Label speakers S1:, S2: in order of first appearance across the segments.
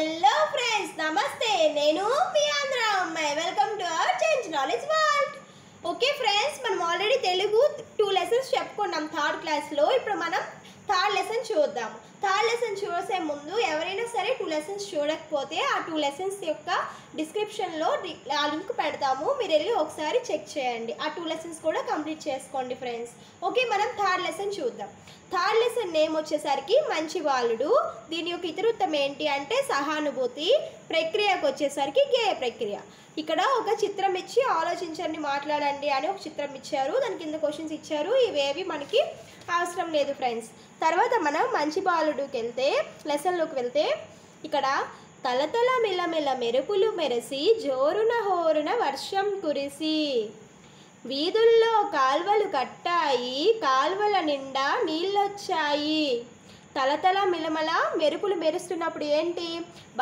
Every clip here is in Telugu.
S1: హలో ఫ్రెండ్స్, నమస్తే. నేను మీ ఆంధ్ర అమ్మాయి. Welcome to our change knowledge world. Okay friends, మనం ఆల్రెడీ తెలుగు 2 లెసన్స్ చెప్పుకున్నాం థర్డ్ క్లాస్లో. ఇప్పుడు మనం థర్డ్ లెసన్ చూద్దాము. థర్డ్ లెసన్ చూసే ముందు ఎవరైనా సరే 2 లెసన్స్ చూడకపోతే ఆ 2 లెసన్స్ యొక్క డిస్క్రిప్షన్లో ఆ లింక్ పెడతాము, మీరు వెళ్ళి ఒకసారి చెక్ చేయండి. ఆ 2 లెసన్స్ కూడా కంప్లీట్ చేసుకోండి ఫ్రెండ్స్. ఓకే, మనం థర్డ్ లెసన్ చూద్దాం. థర్డ్ లెసన్ నేమ్ వచ్చేసరికి మంచి బాలుడు. దీని యొక్క ఇతివృత్తం ఏంటి అంటే సహానుభూతి. ప్రక్రియకు వచ్చేసరికి గేయ ప్రక్రియ. ఇక్కడ ఒక చిత్రం ఇచ్చి ఆలోచించండి, మాట్లాడండి అని ఒక చిత్రం ఇచ్చారు, దాని కింద క్వశ్చన్స్ ఇచ్చారు. ఇవేవి మనకి అవసరం లేదు ఫ్రెండ్స్. తర్వాత మనం మంచి బాలుడుకి వెళ్తే, లెసన్లోకి వెళ్తే, ఇక్కడ తలతల మిలమిల మెరుపులు మెరిసి జోరున హోరున వర్షం కురిసి వీధుల్లో కాల్వలు కట్టాయి, కాల్వల నిండా నీళ్ళొచ్చాయి. తలతల మిలమల మెరుపులు మెరుస్తున్నప్పుడు ఏంటి,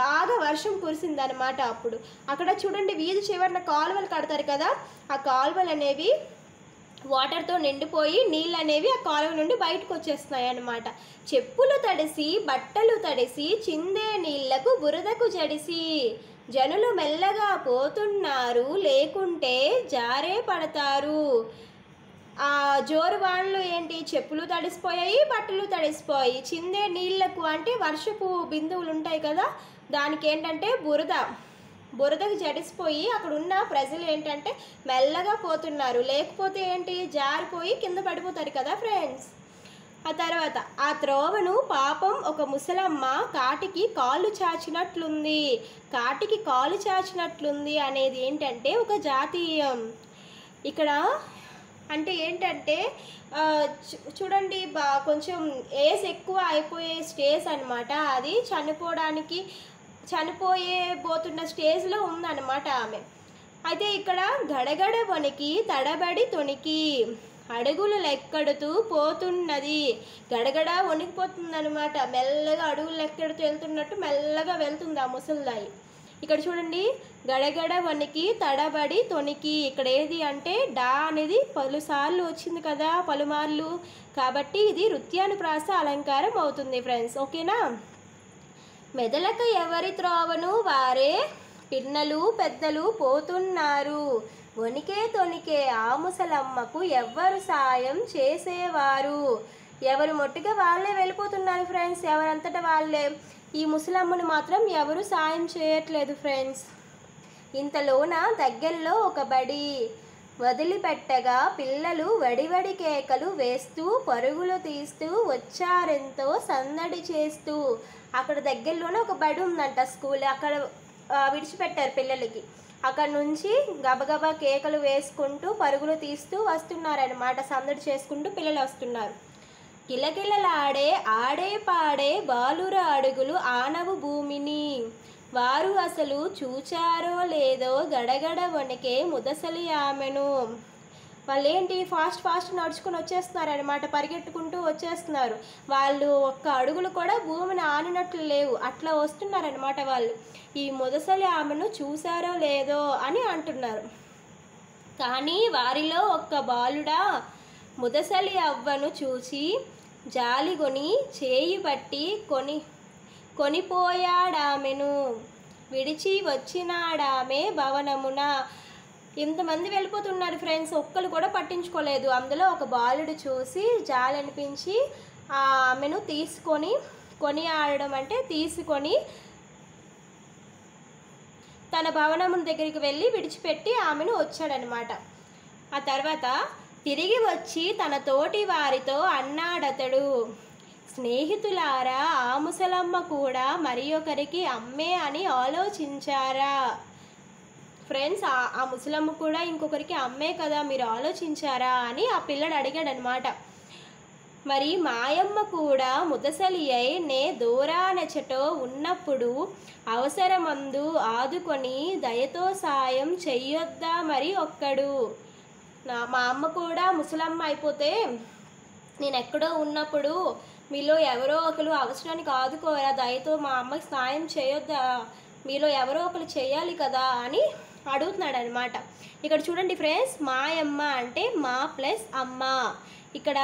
S1: బాగా వర్షం కురిసిందనమాట. అప్పుడు అక్కడ చూడండి, వీధి చివరన కాలువలు కడతారు కదా, ఆ కాలువలు అనేవి వాటర్తో నిండిపోయి నీళ్ళు అనేవి ఆ కాలువ నుండి బయటకు వచ్చేస్తున్నాయి అన్నమాట. చెప్పులు తడిసి బట్టలు తడిసి చిందే నీళ్లకు బురదకు జడిసి జనులు మెల్లగా పోతున్నారు, లేకుంటే జారే పడతారు. ఆ జోరు వానలు ఏంటి, చెప్పులు తడిసిపోయాయి, బట్టలు తడిసిపోయి. చిందే నీళ్లకు అంటే వర్షపు బిందువులు ఉంటాయి కదా, దానికి ఏంటంటే బురదకు జడిసిపోయి అక్కడ ఉన్న ప్రజలు ఏంటంటే మెల్లగా పోతున్నారు, లేకపోతే ఏంటి జారిపోయి కింద పడిపోతారు కదా ఫ్రెండ్స్. ఆ తర్వాత ఆ త్రోవను పాపం ఒక ముసలమ్మ కాటికి కాళ్ళు చాచినట్లుంది. కాటికి కాలు చాచినట్లుంది అనేది ఏంటంటే ఒక జాతీయం. ఇక్కడ అంటే ఏంటంటే చూడండి, కొంచెం ఏజ్ ఎక్కువ అయిపోయే స్టేజ్ అనమాట. అది చనిపోయేబోతున్న స్టేజ్లో ఉందన్నమాట ఆమె. అయితే ఇక్కడ గడగడ వణికి తడబడి తొణికి అడుగులు లెక్కడుతూ పోతున్నది. గడగడ వణికిపోతుందన్నమాట, మెల్లగా అడుగులు లెక్కడుతూ వెళ్తున్నట్టు మెల్లగా వెళ్తుంది ఆ ముసలిదాయి. ఇక్కడ చూడండి, గడగడ వణికి తడబడి తొణికి. ఇక్కడ ఏది అంటే డా అనేది పలుసార్లు వచ్చింది కదా, పలుమార్లు, కాబట్టి ఇది వృత్యానుప్రాస అలంకారం అవుతుంది ఫ్రెండ్స్. ఓకేనా. మెదలక ఎవరి త్రోవను వారే పిన్నలు పెద్దలు పోతున్నారు, వణికే తొణికే ఆ ముసలమ్మకు ఎవ్వరు సాయం చేసేవారు. ఎవరు మొట్టుగా వాళ్ళే వెళ్ళిపోతున్నారు ఫ్రెండ్స్, ఎవరంతటా వాళ్ళే. ఈ ముసలమ్మను మాత్రం ఎవరు సాయం చేయట్లేదు ఫ్రెండ్స్. ఇంతలోన దగ్గరలో ఒక బడి వదిలిపెట్టగా పిల్లలు వడివడి కేకలు వేస్తూ పరుగులు తీస్తూ వచ్చారెంతో సందడి చేస్తూ. అక్కడ దగ్గరలోనే ఒక బడి ఉందంట, స్కూల్. అక్కడ విడిచిపెట్టారు పిల్లలకి. అక్కడ నుంచి గబగబా కేకలు వేసుకుంటూ పరుగులు తీస్తూ వస్తున్నారనమాట, సందడి చేసుకుంటూ పిల్లలు వస్తున్నారు. కిలకిలలాడే ఆడే పాడే బాలుర అడుగులు ఆనవు భూమిని, వారు అసలు చూచారో లేదో గడగడ వణికే ముదసలి ఆమెను. వాళ్ళు ఏంటి ఫాస్ట్ నడుచుకొని వచ్చేస్తున్నారనమాట, పరిగెట్టుకుంటూ వచ్చేస్తున్నారు. వాళ్ళు ఒక్క అడుగులు కూడా భూమిని ఆనినట్లు లేవు, అట్లా వస్తున్నారనమాట వాళ్ళు. ఈ ముదసలి ఆమెను చూసారో లేదో అని అంటున్నారు. కానీ వారిలో ఒక్క బాలుడా ముదసలి అవ్వను చూచి జాలిగొని చేయి పట్టి కొనిపోయాడామెను, విడిచి వచ్చినాడామె భవనమున. ఇంతమంది వెళ్ళిపోతున్నారు ఫ్రెండ్స్, ఒక్కరు కూడా పట్టించుకోలేదు. అందులో ఒక బాలుడు చూసి జాలి అనిపించి ఆమెను కొనియాడడం అంటే తీసుకొని తన భవనమున దగ్గరికి వెళ్ళి విడిచిపెట్టి ఆమెను వచ్చాడనమాట. ఆ తర్వాత తిరిగి వచ్చి తన తోటి వారితో అన్నాడతడు, స్నేహితులారా, ఆ ముసలమ్మ కూడా మరి ఒకరికి అమ్మే అని ఆలోచించారా ఫ్రెండ్స్? ఆ ముసలమ్మ కూడా ఇంకొకరికి అమ్మే కదా, మీరు ఆలోచించారా అని ఆ పిల్లడు అడిగాడనమాట. మరి మాయమ్మ కూడా ముదసలి అయి నే దూరానెచటో ఉన్నప్పుడు అవసరమందు ఆదుకొని దయతో సాయం చెయ్యొద్దా మరి ఒక్కడు? మా అమ్మ కూడా ముసలమ్మ అయిపోతే నేను ఎక్కడో ఉన్నప్పుడు మీలో ఎవరో ఒకరు అవసరానికి ఆదుకోరా, దయతో మా అమ్మకి సాయం చేయొద్దా, మీలో ఎవరో ఒకరు చేయాలి కదా అని అడుగుతున్నాడు అనమాట. ఇక్కడ చూడండి ఫ్రెండ్స్, మాయమ్మ అంటే మా ప్లస్ అమ్మ. ఇక్కడ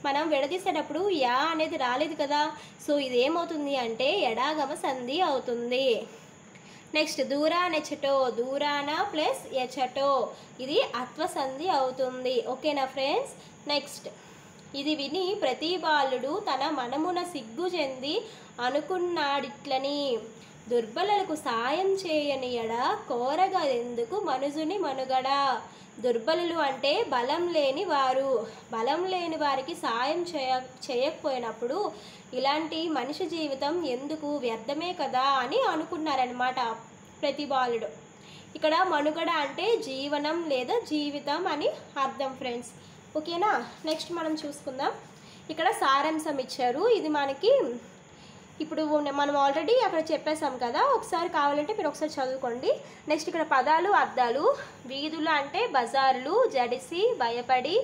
S1: మనం విడదీసేటప్పుడు యా అనేది రాలేదు కదా, సో ఇది ఏమవుతుంది అంటే ఎడాగమ సంధి అవుతుంది. నెక్స్ట్ దూరానెచటో, దూరాన ప్లస్ ఎచటో, ఇది అత్వ సంధి అవుతుంది. ఓకేనా ఫ్రెండ్స్. నెక్స్ట్ ఇది విని ప్రతి బాలుడు తన మనమున సిగ్గు చెంది అనుకున్నాడిట్లని, దుర్బలకు సాయం చేయని ఎడ కోరగా ఎందుకు మనుజుని మనుగడ. దుర్బలులు అంటే బలం లేని వారు. బలం లేని వారికి సాయం చేయకపోయినప్పుడు ఇలాంటి మనిషి జీవితం ఎందుకు, వ్యర్థమే కదా అని అనుకున్నారనమాట ప్రతి బాలుడు. ఇక్కడ మనుగడ అంటే జీవనం లేదా జీవితం అని అర్థం ఫ్రెండ్స్. ఓకేనా. నెక్స్ట్ మనం చూసుకుందాం. ఇక్కడ సారాంశం ఇచ్చారు. ఇది మనకి ఇప్పుడు మనం ఆల్రెడీ అక్కడ చెప్పేసాం కదా, ఒకసారి కావాలంటే మీరు ఒకసారి చదువుకోండి. నెక్స్ట్ ఇక్కడ పదాలు అర్థాలు. వీధులు అంటే బజార్లు, జడిసి భయపడి,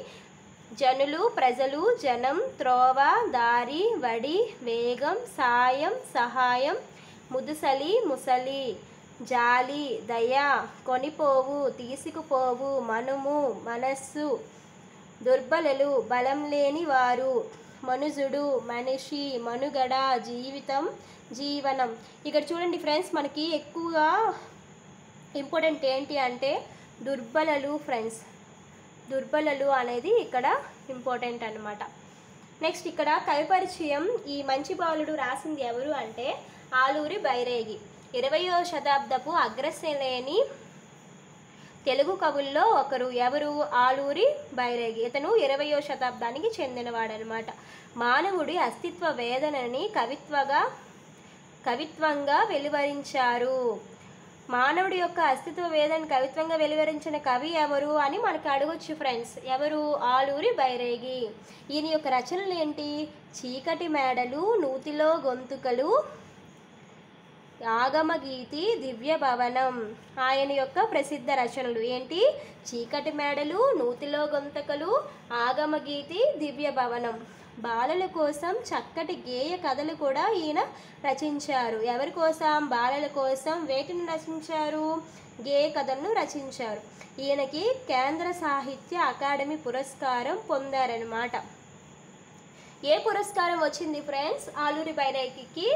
S1: జనులు ప్రజలు, జనం, త్రోవ, దారి, వడి, వేగం, సాయం, సహాయం, ముదుసలి, ముసలి, జాలి, దయ, కొనిపోవు, తీసుకుపోవు, మనుము, మనస్సు, దుర్బలులు, బలం లేని వారు, మనుజుడు, మనిషి, మనుగడ, జీవితం, జీవనం. ఇక్కడ చూడండి ఫ్రెండ్స్, మనకి ఎక్కువగా ఇంపార్టెంట్ ఏంటి అంటే దుర్బలలు ఫ్రెండ్స్. దుర్బలలు అనేది ఇక్కడ ఇంపార్టెంట్ అనమాట. నెక్స్ట్ ఇక్కడ కవి పరిచయం. ఈ మంచి బాలుడు రాసింది ఎవరు అంటే ఆలూరి బైరేగి. 20వ శతాబ్దపు అగ్రశ్రేణి తెలుగు కవుల్లో ఒకరు. ఎవరు? ఆలూరి బైరేగి. ఇతను 20వ శతాబ్దానికి చెందినవాడనమాట. మానవుడి అస్తిత్వ వేదనని కవిత్వంగా వెలువరించారు. మానవుడి యొక్క అస్తిత్వ వేదన కవిత్వంగా వెలువరించిన కవి ఎవరు అని మనకు అడగొచ్చు ఫ్రెండ్స్. ఎవరు? ఆలూరి బైరేగి. ఈయన యొక్క రచనలు ఏంటి? చీకటి మేడలు, నూతిలో గొంతుకలు, ఆగమగీతి, దివ్య భవనం. ఆయన యొక్క ప్రసిద్ధ రచనలు ఏంటి? చీకటి మేడలు, నూతిలో గొంతుకలు, ఆగమగీతి, దివ్య భవనం. బాలల కోసం చక్కటి గేయ కథలు కూడా ఈయన రచించారు. ఎవరి కోసం? బాలల కోసం. వేటిని రచించారు? గేయ కథలను రచించారు. ఈయనకి కేంద్ర సాహిత్య అకాడమీ పురస్కారం పొందారనమాట. ఏ పురస్కారం వచ్చింది ఫ్రెండ్స్ ఆలూరి బైరేగికి?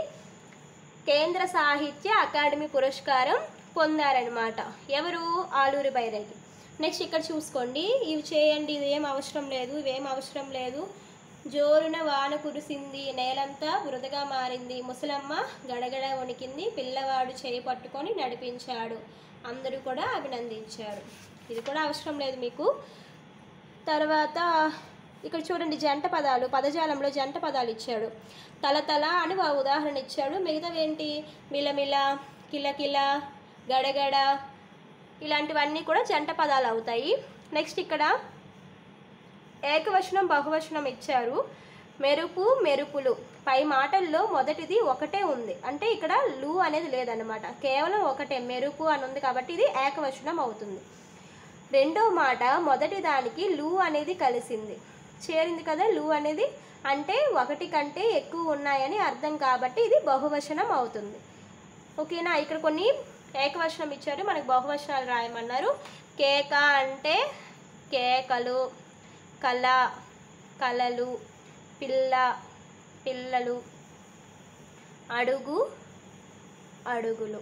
S1: కేంద్ర సాహిత్య అకాడమీ పురస్కారం పొందారనమాట. ఎవరు? ఆలూరి బైరేగి. నెక్స్ట్ ఇక్కడ చూసుకోండి. ఇవి చేయండి, ఇవేం అవసరం లేదు, ఇవేం అవసరం లేదు. జోరున వాన కురిసింది, నేలంతా బురదగా మారింది, ముసలమ్మ గడగడ వణికింది, పిల్లవాడు చేయి పట్టుకొని నడిపించాడు, అందరూ కూడా అభినందించారు. ఇది కూడా అవసరం లేదు మీకు. తర్వాత ఇక్కడ చూడండి జంట పదాలు. పదజాలంలో జంట పదాలు ఇచ్చాడు. తలతల అని ఉదాహరణ ఇచ్చాడు. మిగతావేంటి? మిలమిల, కిలకిల, గడగడ, ఇలాంటివన్నీ కూడా జంట పదాలు అవుతాయి. నెక్స్ట్ ఇక్కడ ఏకవచనం బహువచనం ఇచ్చారు. మెరుపు, మెరుపులు. పై మాటల్లో మొదటిది ఒకటే ఉంది, అంటే ఇక్కడ లు అనేది లేదన్నమాట, కేవలం ఒకటే మెరుపు అని ఉంది కాబట్టి ఇది ఏకవచనం అవుతుంది. రెండో మాట మొదటి దానికి లు అనేది కలిసింది, చేరింది కదా. లు అనేది అంటే ఒకటి కంటే ఎక్కువ ఉన్నాయని అర్థం కాబట్టి ఇది బహువచనం అవుతుంది. ఓకేనా. ఇక్కడ కొన్ని ఏకవచనం ఇచ్చారు, మనకు బహువచనాలు రాయమన్నారు. కేక అంటే కేకలు, కళ కళలు, పిల్ల పిల్లలు, అడుగు అడుగులు.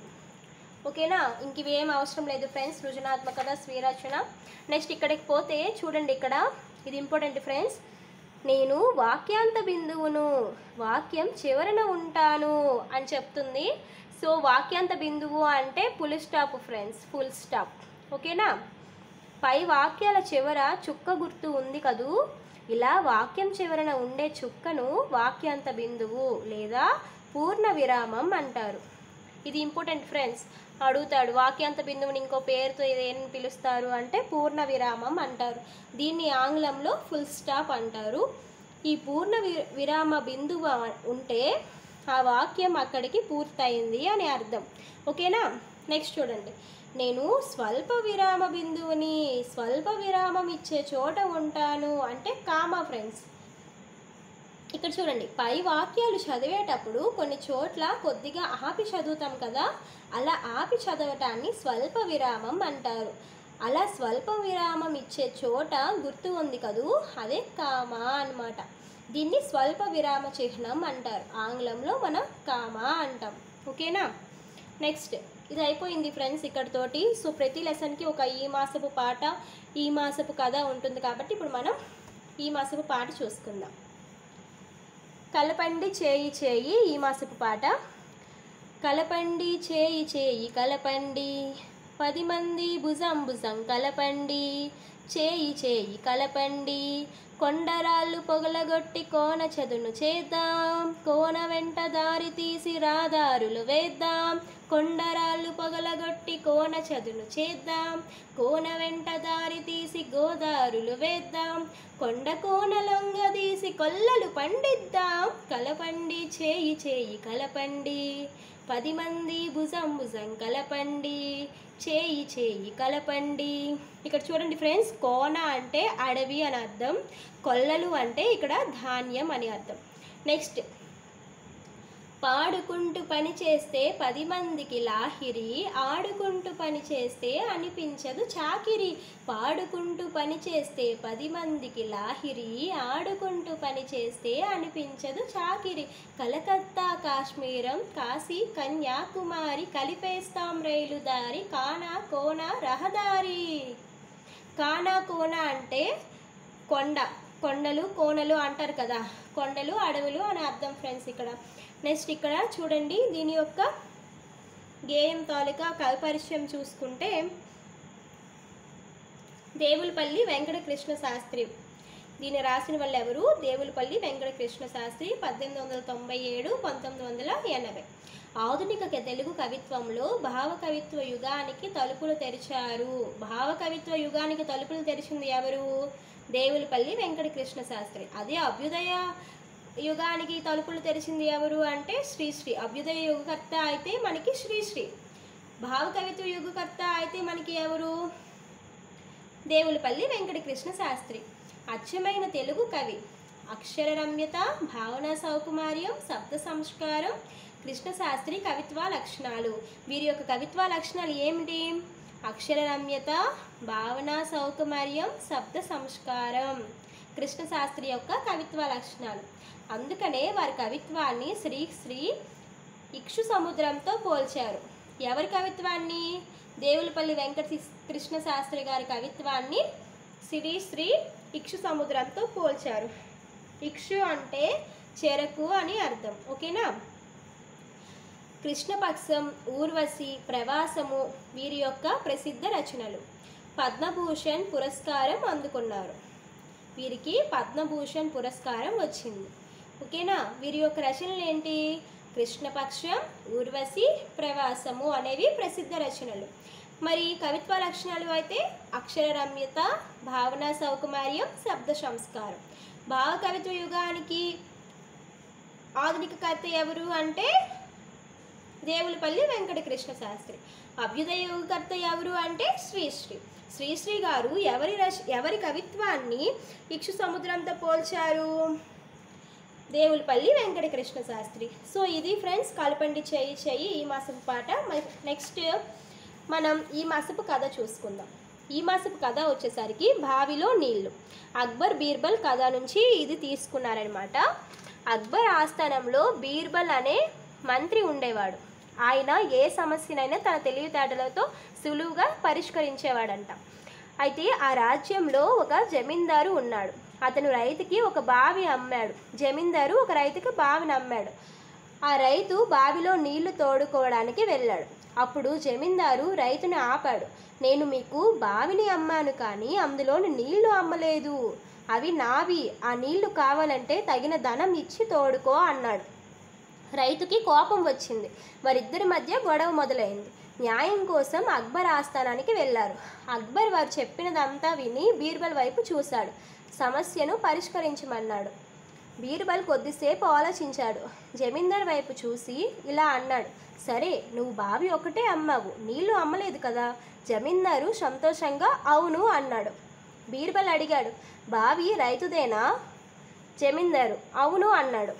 S1: ఓకేనా. ఇంక ఇవేం అవసరం లేదు ఫ్రెండ్స్. సృజనాత్మకత, స్వీరచన. నెక్స్ట్ ఇక్కడికి పోతే చూడండి, ఇక్కడ ఇది ఇంపార్టెంట్ ఫ్రెండ్స్. నేను వాక్యాంత బిందువును, వాక్యం చివరన ఉంటాను అని చెప్తుంది. సో వాక్యాంత బిందువు అంటే full stop friends, full stop. ఓకేనా. పై వాక్యాల చివర చుక్క గుర్తు ఉంది కదూ, ఇలా వాక్యం చివరన ఉండే చుక్కను వాక్యాంత బిందువు లేదా పూర్ణ విరామం అంటారు. ఇది ఇంపార్టెంట్ ఫ్రెండ్స్. అడుగుతాడు వాక్యాంత బిందువుని ఇంకో పేరుతో ఏం పిలుస్తారు అంటే పూర్ణ విరామం అంటారు. దీన్ని ఆంగ్లంలో ఫుల్ స్టాప్ అంటారు. ఈ పూర్ణ విరామ బిందువు ఉంటే ఆ వాక్యం అక్కడికి పూర్తయింది అని అర్థం. ఓకేనా. నెక్స్ట్ చూడండి. నేను స్వల్ప విరామ బిందువుని, స్వల్ప విరామం ఇచ్చే చోట ఉంటాను అంటే కామా ఫ్రెండ్స్. ఇక్కడ చూడండి, పై వాక్యాలు చదివేటప్పుడు కొన్ని చోట్ల కొద్దిగా ఆపి చదువుతాం కదా, అలా ఆపి చదవటాన్ని స్వల్ప విరామం అంటారు. అలా స్వల్ప విరామం ఇచ్చే చోట గుర్తు ఉంది కదూ, అదే కామా అన్నమాట. దీన్ని స్వల్ప విరామ చిహ్నం అంటారు. ఆంగ్లంలో మనం కామా అంటాం. ఓకేనా. నెక్స్ట్ ఇది అయిపోయింది ఫ్రెండ్స్ ఇక్కడితోటి. సో ప్రతి లెసన్కి ఒక ఈ మాసపు పాట, ఈ మాసపు కథ ఉంటుంది కాబట్టి ఇప్పుడు మనం ఈ మాసపు పాట చూసుకుందాం. కలపండి చేయి చేయి ఈ మాసపు పాట. కలపండి చేయి చేయి కలపండి, 10 మంది భుజం భుజం కలపండి, చేయి చేయి కలపండి, కొండరాళ్ళు పొగలగొట్టి కోన చదును చేద్దాం, కోన వెంట దారి తీసి రాదారులు వేద్దాం, కొండరాళ్ళు పొగలగొట్టి కోన చదును చేద్దాం, కోన వెంట దారి తీసి గోదారులు వేద్దాం, కొండ కోన లొంగదీసి కొల్లలు పండిద్దాం, కలపండి చేయి చేయి కలపండి, 10 మంది భుజం భుజం కలపండి, చేయి చేయి కలపండి. ఇక్కడ చూడండి ఫ్రెండ్స్, కోన అంటే అడవి అని అర్థం, కొల్లలు అంటే ఇక్కడ ధాన్యం అని అర్థం. నెక్స్ట్, పాడుకుంటూ పని చేస్తే 10 మందికి లాహిరి, ఆడుకుంటూ పని చేస్తే అనిపించదు చాకిరి, పాడుకుంటూ పని చేస్తే 10 మందికి లాహిరి, ఆడుకుంటూ పని చేస్తే అనిపించదు చాకిరి, కలకత్తా కాశ్మీరం కాశీ కన్యాకుమారి, కలిపేస్తాం రైలు దారి, కానా కోన రహదారి. కానా కోన అంటే కొండ, కొండలు కోనలు అంటారు కదా, కొండలు అడవులు అని అర్థం ఫ్రెండ్స్ ఇక్కడ. నెక్స్ట్ ఇక్కడ చూడండి, దీని యొక్క గేయం తాలూకా కవి పరిచయం చూసుకుంటే దేవులపల్లి వెంకట కృష్ణ శాస్త్రి. దీన్ని రాసిన వాళ్ళు ఎవరు? దేవులపల్లి వెంకట కృష్ణ శాస్త్రి, 1897 1980. ఆధునిక తెలుగు కవిత్వంలో భావ కవిత్వ యుగానికి తలుపులు తెరిచారు. భావ కవిత్వ యుగానికి తలుపులు తెరిచింది ఎవరు? దేవులపల్లి వెంకట కృష్ణ శాస్త్రి. అదే అభ్యుదయ యుగానికి తలుపులు తెరిచింది ఎవరు అంటే శ్రీశ్రీ. అభ్యుదయ యుగకర్త అయితే మనకి శ్రీశ్రీ, భావ కవిత్వ యుగకర్త అయితే మనకి ఎవరు? దేవులపల్లి వెంకట కృష్ణ శాస్త్రి. అచ్చమైన తెలుగు కవి, అక్షర రమ్యత, భావన సౌకుమార్యం, శబ్ద సంస్కారం కృష్ణ శాస్త్రి కవిత్వ లక్షణాలు. వీరి యొక్క కవిత్వ లక్షణాలు ఏమిటి? అక్షర రమ్యత, భావన సౌకుమార్యం, శబ్ద సంస్కారం కృష్ణ శాస్త్రి యొక్క కవిత్వ లక్షణాలు. అందుకనే వారి కవిత్వాన్ని శ్రీ ఇక్షు సముద్రంతో పోల్చారు. ఎవరి కవిత్వాన్ని? దేవులపల్లి వెంకట కృష్ణ శాస్త్రి గారి కవిత్వాన్ని శ్రీ ఇక్షు సముద్రంతో పోల్చారు. ఇక్షు అంటే చెరకు అని అర్థం. ఓకేనా. కృష్ణపక్షం, ఊర్వశి, ప్రవాసము వీరి యొక్క ప్రసిద్ధ రచనలు. పద్మభూషణ్ పురస్కారం అందుకున్నారు. వీరికి పద్మభూషణ్ పురస్కారం వచ్చింది. ఓకేనా. వీరి యొక్క రచనలు ఏంటి? కృష్ణపక్షం, ఊర్వశి, ప్రవాసము అనేవి ప్రసిద్ధ రచనలు. మరి కవిత్వ లక్షణాలు అయితే అక్షర రమ్యత, భావన సౌకుమార్యం, శబ్ద సంస్కారం. భావ కవిత్వ యుగానికి ఆధునిక కర్త ఎవరు అంటే దేవులపల్లి వెంకట కృష్ణ శాస్త్రి. అభ్యుదయ యుగకర్త ఎవరు అంటే శ్రీశ్రీ. శ్రీశ్రీ గారు ఎవరి కవిత్వాన్ని ఇక్షు సముద్రంతో పోల్చారు? దేవులపల్లి వెంకట కృష్ణ శాస్త్రి. సో ఇది ఫ్రెండ్స్ కలపండి చేయి చేయి ఈ మాసపు పాట. నెక్స్ట్ మనం ఈ మాసపు కథ చూసుకుందాం. ఈ మాసపు కథ వచ్చేసరికి బావిలో నీళ్లు. అక్బర్ బీర్బల్ కథ నుంచి ఇది తీసుకున్నారనమాట. అక్బర్ ఆస్థానంలో బీర్బల్ అనే మంత్రి ఉండేవాడు. ఆయన ఏ సమస్యనైనా తన తెలివితేటలతో సులువుగా పరిష్కరించేవాడంట. అయితే ఆ రాజ్యంలో ఒక జమీందారు ఉన్నాడు. అతను రైతుకి ఒక బావి అమ్మాడు. జమీందారు ఒక రైతుకి బావిని అమ్మాడు. ఆ రైతు బావిలో నీళ్లు తోడుకోవడానికి వెళ్ళాడు. అప్పుడు జమీందారు రైతుని ఆపాడు. నేను మీకు బావిని అమ్మాను కానీ అందులోని నీళ్లు అమ్మలేదు, అవి నావి, ఆ నీళ్లు కావాలంటే తగిన ధనం ఇచ్చి తోడుకో అన్నాడు. రైతుకి కోపం వచ్చింది. వారిద్దరి మధ్య గొడవ మొదలైంది. న్యాయం కోసం అక్బర్ ఆస్థానానికి వెళ్ళారు. అక్బర్ వారు చెప్పినదంతా విని బీర్బల్ వైపు చూశాడు. సమస్యను పరిష్కరించమన్నాడు. బీర్బల్ కొద్దిసేపు ఆలోచించాడు. జమీందార్ వైపు చూసి ఇలా అన్నాడు, సరే, నువ్వు బావి ఒకటే అమ్మావు, నీళ్లు అమ్మలేదు కదా. జమీందారు సంతోషంగా అవును అన్నాడు. బీర్బల్ అడిగాడు, బావి రైతుదేనా? జమీందారు అవును అన్నాడు.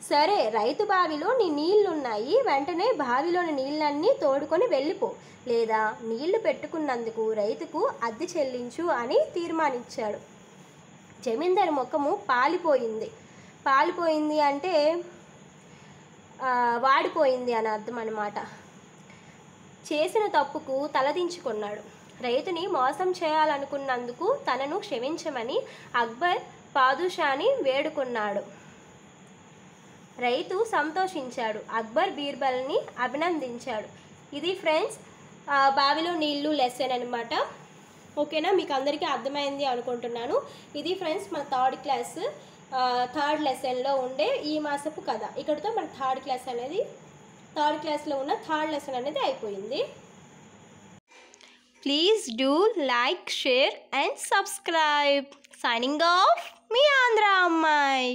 S1: సరే, రైతు బావిలో నీ నీళ్లున్నాయి, వెంటనే బావిలోని నీళ్ళన్నీ తోడుకొని వెళ్ళిపో, లేదా నీళ్లు పెట్టుకున్నందుకు రైతుకు అద్దె చెల్లించు అని తీర్మానించాడు. జమీందారు ముఖము పాలిపోయింది. పాలిపోయింది అంటే వాడిపోయింది అని అర్థం అన్నమాట. చేసిన తప్పుకు తలదించుకున్నాడు. రైతుని మోసం చేయాలనుకున్నందుకు తనను క్షమించమని అక్బర్ పాదుషాని వేడుకున్నాడు. రైతు సంతోషించాడు. అక్బర్ బీర్బల్ని అభినందించాడు. ఇది ఫ్రెండ్స్ బావిలో నీళ్ళు లెసన్ అనమాట. ఓకేనా, మీకు అందరికీ అర్థమైంది అనుకుంటున్నాను. ఇది ఫ్రెండ్స్ మన థర్డ్ లెసన్లో ఉండే ఈ మాసపు కథ. ఇక్కడితో మన థర్డ్ క్లాస్లో ఉన్న థర్డ్ లెసన్ అనేది అయిపోయింది. Please do like, share and subscribe. Signing off మీ ఆంధ్ర అమ్మాయి.